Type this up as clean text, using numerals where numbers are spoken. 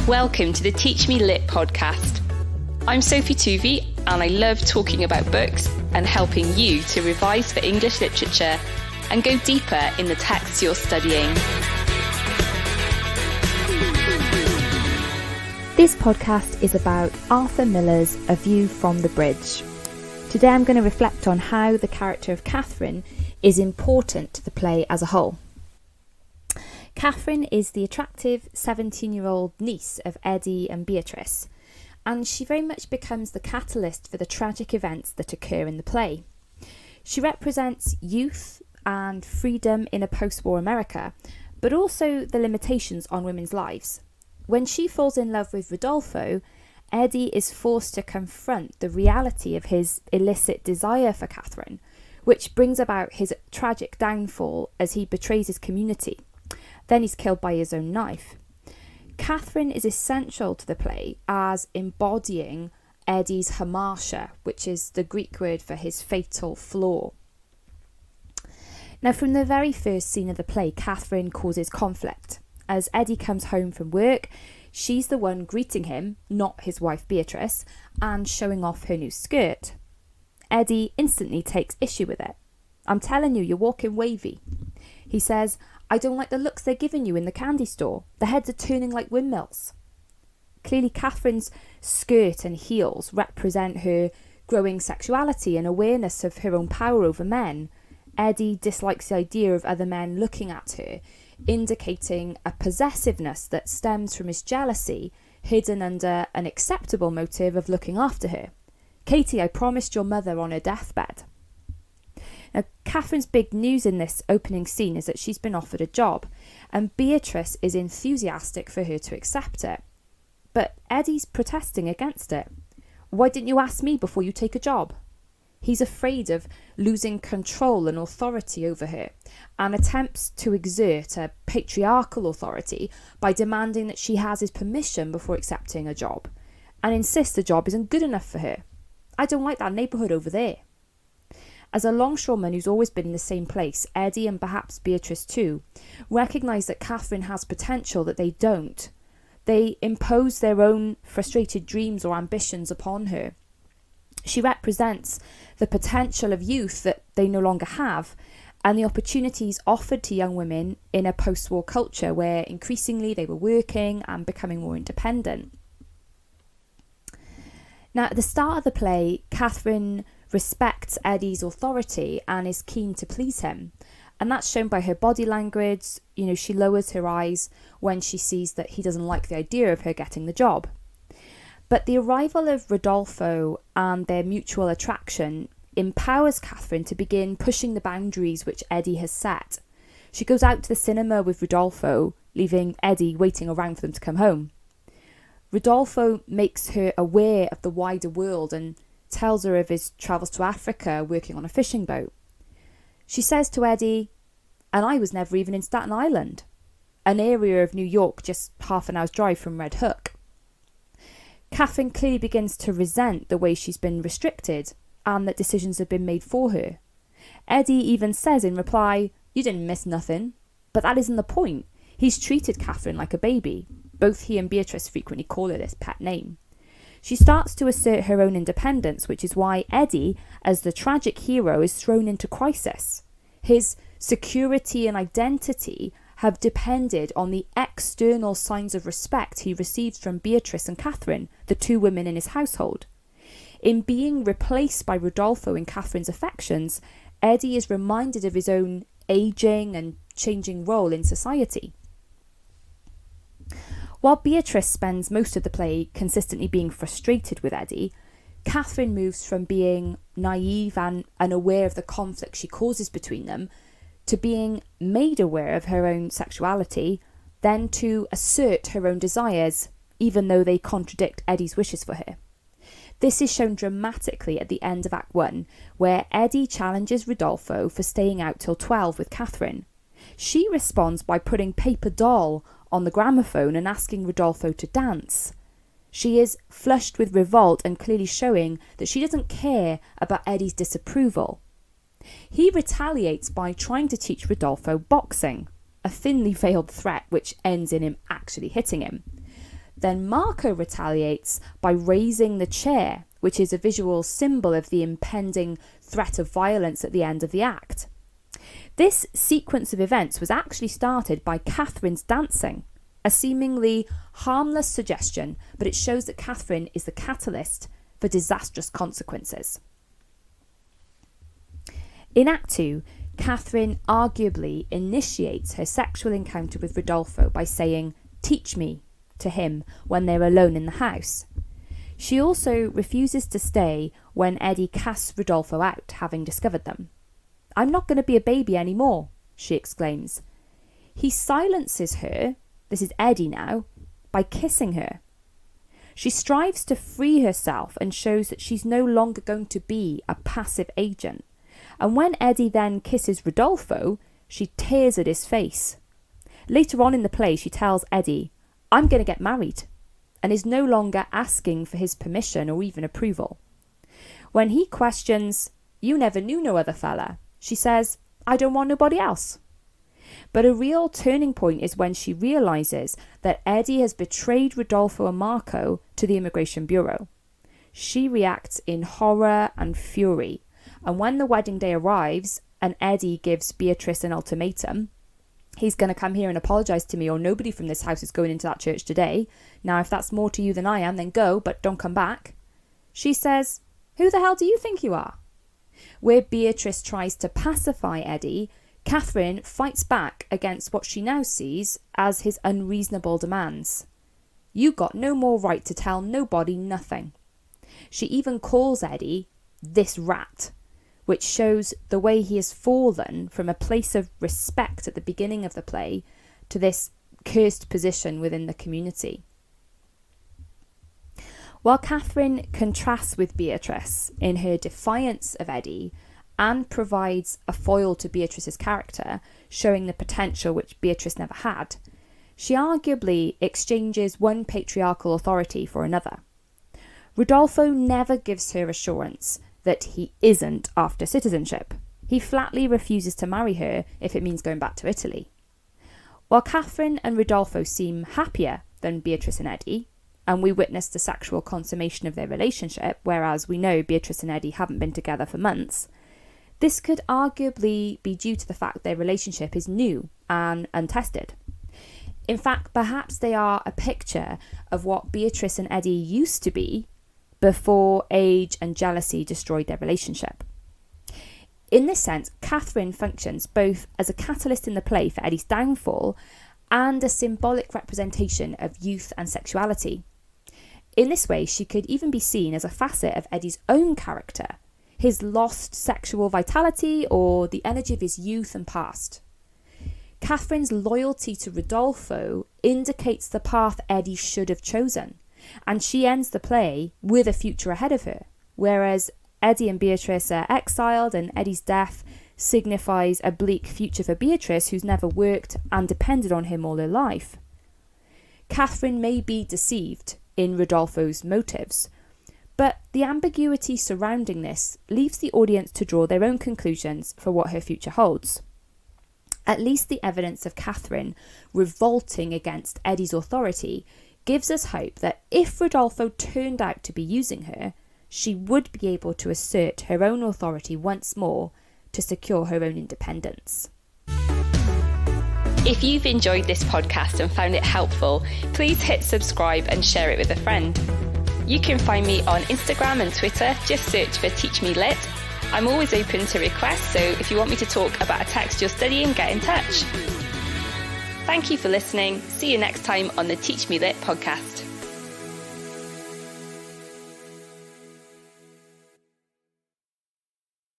Welcome to the Teach Me Lit podcast. I'm Sophie Tuvey and I love talking about books and helping you to revise for English literature and go deeper in the texts you're studying. This podcast is about Arthur Miller's A View from the Bridge. Today I'm going to reflect on how the character of Catherine is important to the play as a whole. Catherine is the attractive 17-year-old niece of Eddie and Beatrice, and she very much becomes the catalyst for the tragic events that occur in the play. She represents youth and freedom in a post-war America, but also the limitations on women's lives. When she falls in love with Rodolfo, Eddie is forced to confront the reality of his illicit desire for Catherine, which brings about his tragic downfall as he betrays his community. Then he's killed by his own knife. Catherine is essential to the play as embodying Eddie's hamartia, which is the Greek word for his fatal flaw. Now, from the very first scene of the play, Catherine causes conflict. As Eddie comes home from work, she's the one greeting him, not his wife Beatrice, and showing off her new skirt. Eddie instantly takes issue with it. "I'm telling you, you're walking wavy." He says, "I don't like the looks they're giving you in the candy store. The heads are turning like windmills." Clearly, Catherine's skirt and heels represent her growing sexuality and awareness of her own power over men. Eddie dislikes the idea of other men looking at her, indicating a possessiveness that stems from his jealousy, hidden under an acceptable motive of looking after her. "Katie, I promised your mother on her deathbed." Now, Catherine's big news in this opening scene is that she's been offered a job, and Beatrice is enthusiastic for her to accept it. But Eddie's protesting against it. "Why didn't you ask me before you take a job?" He's afraid of losing control and authority over her, and attempts to exert a patriarchal authority by demanding that she has his permission before accepting a job, and insists the job isn't good enough for her. "I don't like that neighbourhood over there." As a longshoreman who's always been in the same place, Eddie, and perhaps Beatrice too, recognise that Catherine has potential that they don't. They impose their own frustrated dreams or ambitions upon her. She represents the potential of youth that they no longer have, and the opportunities offered to young women in a post-war culture where increasingly they were working and becoming more independent. Now, at the start of the play, Catherine respects Eddie's authority and is keen to please him. And that's shown by her body language. She lowers her eyes when she sees that he doesn't like the idea of her getting the job. But the arrival of Rodolfo and their mutual attraction empowers Catherine to begin pushing the boundaries which Eddie has set. She goes out to the cinema with Rodolfo, leaving Eddie waiting around for them to come home. Rodolfo makes her aware of the wider world and tells her of his travels to Africa working on a fishing boat. She says to Eddie, "And I was never even in Staten Island," an area of New York just half an hour's drive from Red Hook. Catherine clearly begins to resent the way she's been restricted and that decisions have been made for her. Eddie even says in reply, "You didn't miss nothing." But that isn't the point. He's treated Catherine like a baby. Both he and Beatrice frequently call her this pet name. She starts to assert her own independence, which is why Eddie, as the tragic hero, is thrown into crisis. His security and identity have depended on the external signs of respect he receives from Beatrice and Catherine, the two women in his household. In being replaced by Rodolfo in Catherine's affections, Eddie is reminded of his own ageing and changing role in society. While Beatrice spends most of the play consistently being frustrated with Eddie, Catherine moves from being naive and unaware of the conflict she causes between them to being made aware of her own sexuality, then to assert her own desires, even though they contradict Eddie's wishes for her. This is shown dramatically at the end of Act 1, where Eddie challenges Rodolfo for staying out till 12 with Catherine. She responds by putting Paper Doll on the gramophone and asking Rodolfo to dance. She is flushed with revolt and clearly showing that she doesn't care about Eddie's disapproval. He retaliates by trying to teach Rodolfo boxing, a thinly veiled threat which ends in him actually hitting him. Then Marco retaliates by raising the chair, which is a visual symbol of the impending threat of violence at the end of the act. This sequence of events was actually started by Catherine's dancing, a seemingly harmless suggestion, but it shows that Catherine is the catalyst for disastrous consequences. In Act 2, Catherine arguably initiates her sexual encounter with Rodolfo by saying, "Teach me," to him when they're alone in the house. She also refuses to stay when Eddie casts Rodolfo out, having discovered them. "I'm not going to be a baby anymore," she exclaims. He silences her, this is Eddie now, by kissing her. She strives to free herself and shows that she's no longer going to be a passive agent. And when Eddie then kisses Rodolfo, she tears at his face. Later on in the play, she tells Eddie, "I'm going to get married," and is no longer asking for his permission or even approval. When he questions, "You never knew no other fella," she says, "I don't want nobody else." But a real turning point is when she realises that Eddie has betrayed Rodolfo and Marco to the Immigration Bureau. She reacts in horror and fury, and when the wedding day arrives and Eddie gives Beatrice an ultimatum, "He's going to come here and apologise to me, or nobody from this house is going into that church today. Now, if that's more to you than I am, then go, but don't come back." She says, "Who the hell do you think you are?" Where Beatrice tries to pacify Eddie, Catherine fights back against what she now sees as his unreasonable demands. "You got no more right to tell nobody nothing." She even calls Eddie "this rat," which shows the way he has fallen from a place of respect at the beginning of the play to this cursed position within the community. While Catherine contrasts with Beatrice in her defiance of Eddie and provides a foil to Beatrice's character, showing the potential which Beatrice never had, she arguably exchanges one patriarchal authority for another. Rodolfo never gives her assurance that he isn't after citizenship. He flatly refuses to marry her if it means going back to Italy. While Catherine and Rodolfo seem happier than Beatrice and Eddie, and we witness the sexual consummation of their relationship, whereas we know Beatrice and Eddie haven't been together for months, this could arguably be due to the fact their relationship is new and untested. In fact, perhaps they are a picture of what Beatrice and Eddie used to be before age and jealousy destroyed their relationship. In this sense, Catherine functions both as a catalyst in the play for Eddie's downfall and a symbolic representation of youth and sexuality. In this way, she could even be seen as a facet of Eddie's own character, his lost sexual vitality or the energy of his youth and past. Catherine's loyalty to Rodolfo indicates the path Eddie should have chosen, and she ends the play with a future ahead of her, whereas Eddie and Beatrice are exiled and Eddie's death signifies a bleak future for Beatrice, who's never worked and depended on him all her life. Catherine may be deceived in Rodolfo's motives, but the ambiguity surrounding this leaves the audience to draw their own conclusions for what her future holds. At least the evidence of Catherine revolting against Eddie's authority gives us hope that if Rodolfo turned out to be using her, she would be able to assert her own authority once more to secure her own independence. If you've enjoyed this podcast and found it helpful, please hit subscribe and share it with a friend. You can find me on Instagram and Twitter, just search for Teach Me Lit. I'm always open to requests, so if you want me to talk about a text you're studying, get in touch. Thank you for listening. See you next time on the Teach Me Lit podcast.